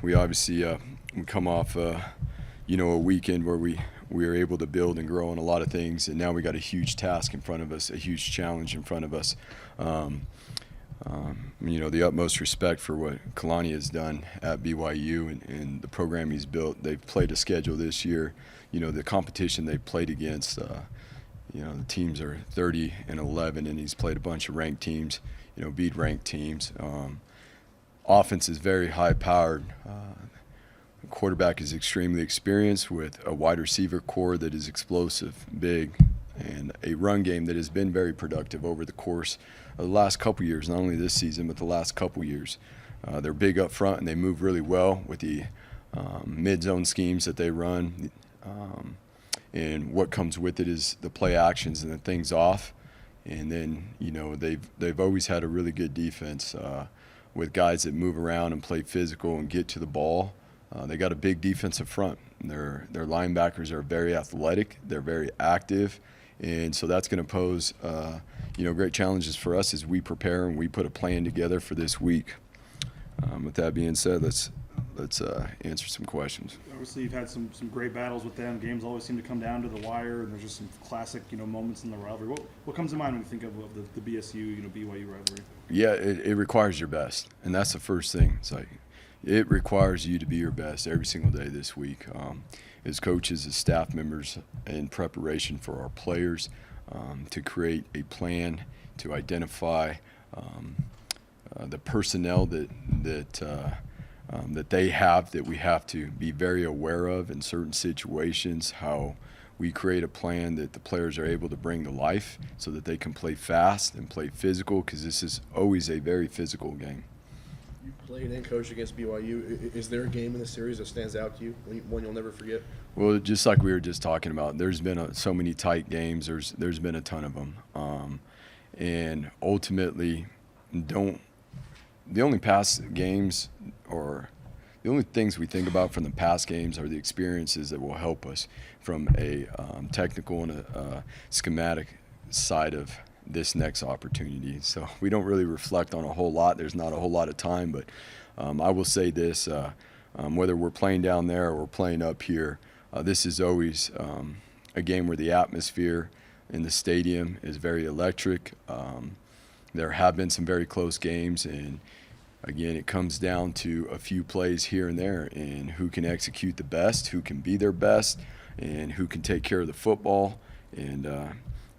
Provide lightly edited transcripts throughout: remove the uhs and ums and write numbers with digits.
We obviously we come off a weekend where we were able to build and grow on a lot of things, and now we got a huge task in front of us, a huge challenge in front of us. The utmost respect for what Kalani has done at BYU and the program he's built. They've played a schedule this year. The competition they've played against, the teams are 30-11, and he's played a bunch of ranked teams, beat ranked teams. Offense is very high-powered. The quarterback is extremely experienced with a wide receiver core that is explosive, big, and a run game that has been very productive over the course of the last couple years, not only this season, but the last couple years. They're big up front, and they move really well with the mid-zone schemes that they run. And what comes with it is the play actions and the things off. And then, they've always had a really good defense with guys that move around and play physical and get to the ball. They got a big defensive front. Their linebackers are very athletic. They're very active. And so that's going to pose, great challenges for us as we prepare and we put a plan together for this week. With that being said, let's answer some questions. Obviously, you've had some great battles with them. Games always seem to come down to the wire, and there's just some classic, moments in the rivalry. What comes to mind when you think of the BSU, BYU rivalry? Yeah, it requires your best, and that's the first thing. It's like it requires you to be your best every single day this week. As coaches, as staff members, in preparation for our players, to create a plan, to identify the personnel that they have that we have to be very aware of in certain situations, how we create a plan that the players are able to bring to life so that they can play fast and play physical, because this is always a very physical game. You played and coached against BYU. Is there a game in the series that stands out to you, one you'll never forget? Well, just like we were just talking about, there's been so many tight games. There's been a ton of them. And ultimately, the only past games or the only things we think about from the past games are the experiences that will help us from a technical and a schematic side of this next opportunity. So we don't really reflect on a whole lot. There's not a whole lot of time, but I will say this, whether we're playing down there or we're playing up here, this is always a game where the atmosphere in the stadium is very electric. There have been some very close games, and again, it comes down to a few plays here and there and who can execute the best, who can be their best, and who can take care of the football and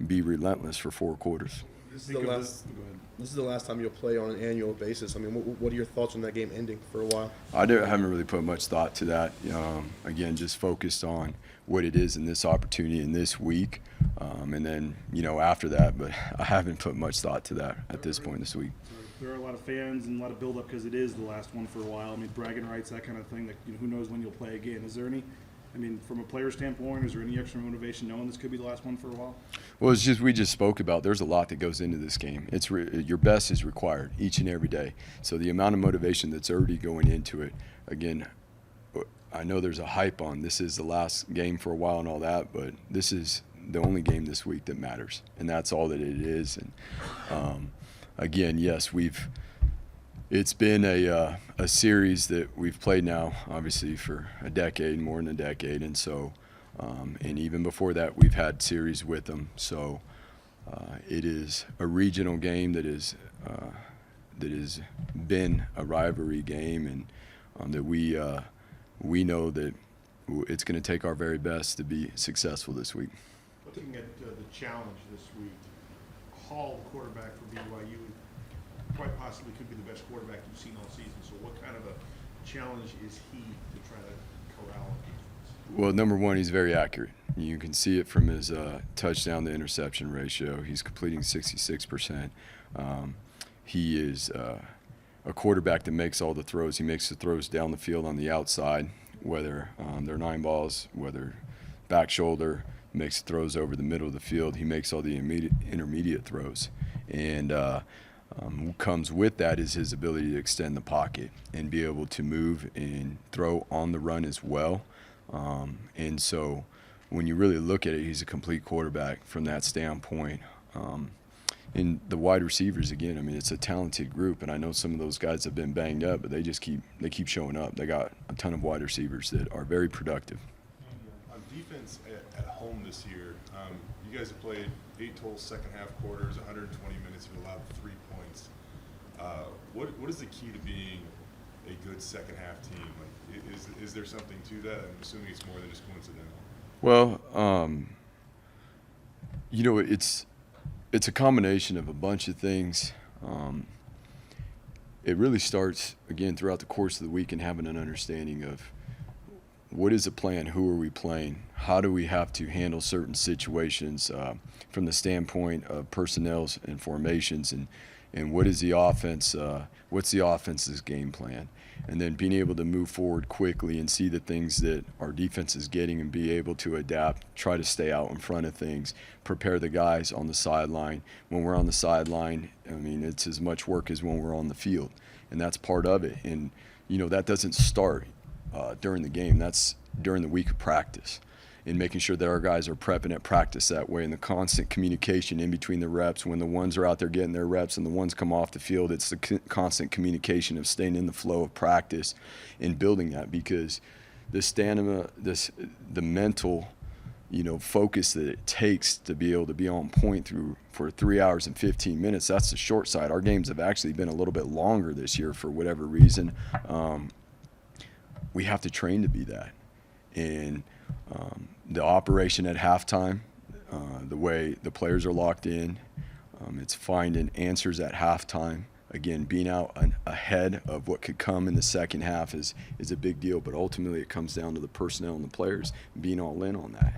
be relentless for 4 quarters. This is the last time you'll play on an annual basis. I mean, what are your thoughts on that game ending for a while? I haven't really put much thought to that. Again, just focused on what it is in this opportunity in this week, and then after that. But I haven't put much thought to that at this point this week. There are a lot of fans and a lot of build-up because it is the last one for a while. I mean, bragging rights, that kind of thing. That who knows when you'll play again? Is there any? I mean, from a player standpoint, is there any extra motivation knowing this could be the last one for a while? Well, it's just we just spoke about. There's a lot that goes into this game. Your best is required each and every day. So the amount of motivation that's already going into it. Again, I know there's a hype on this is the last game for a while and all that, but this is the only game this week that matters, and that's all that it is. And again, yes, it's been a series that we've played now, obviously, for a decade, more than a decade, and so, and even before that, we've had series with them. So it is a regional game that has been a rivalry game, and that we know that it's going to take our very best to be successful this week. Looking at the challenge this week, Hall, the quarterback for BYU, quite possibly could be the best quarterback you've seen all season. So what kind of a challenge is he to try to corral on defense? Well, number one, he's very accurate. You can see it from his touchdown to interception ratio. He's completing 66%. He is a quarterback that makes all the throws. He makes the throws down the field on the outside, whether they're 9 balls, whether back shoulder, makes the throws over the middle of the field. He makes all the intermediate throws. And what comes with that is his ability to extend the pocket and be able to move and throw on the run as well. And so when you really look at it, he's a complete quarterback from that standpoint. And the wide receivers, again, I mean, it's a talented group, and I know some of those guys have been banged up, but they keep showing up. They got a ton of wide receivers that are very productive. On defense at home this year, you guys have played 8 total second half quarters, 120 minutes. You've allowed 3 points. What is the key to being a good second half team? Like, is there something to that? I'm assuming it's more than just coincidental. Well, you know, it's a combination of a bunch of things. It really starts, again, throughout the course of the week and having an understanding of what is the plan, who are we playing, how do we have to handle certain situations from the standpoint of personnels and formations, and what is the offense, what's the offense's game plan, and then being able to move forward quickly and see the things that our defense is getting and be able to adapt, try to stay out in front of things, prepare the guys on the sideline. When we're on the sideline, I mean, it's as much work as when we're on the field, and that's part of it. And, you know, that doesn't start during the game. That's during the week of practice, and making sure that our guys are prepping at practice that way, and the constant communication in between the reps. When the ones are out there getting their reps and the ones come off the field, it's the constant communication of staying in the flow of practice and building that, because the stamina, the mental, you know, focus that it takes to be able to be on point for 3 hours and 15 minutes, that's the short side. Our games have actually been a little bit longer this year for whatever reason. We have to train to be that. And the operation at halftime, the way the players are locked in, it's finding answers at halftime. Again, being out ahead of what could come in the second half is a big deal, but ultimately it comes down to the personnel and the players being all in on that.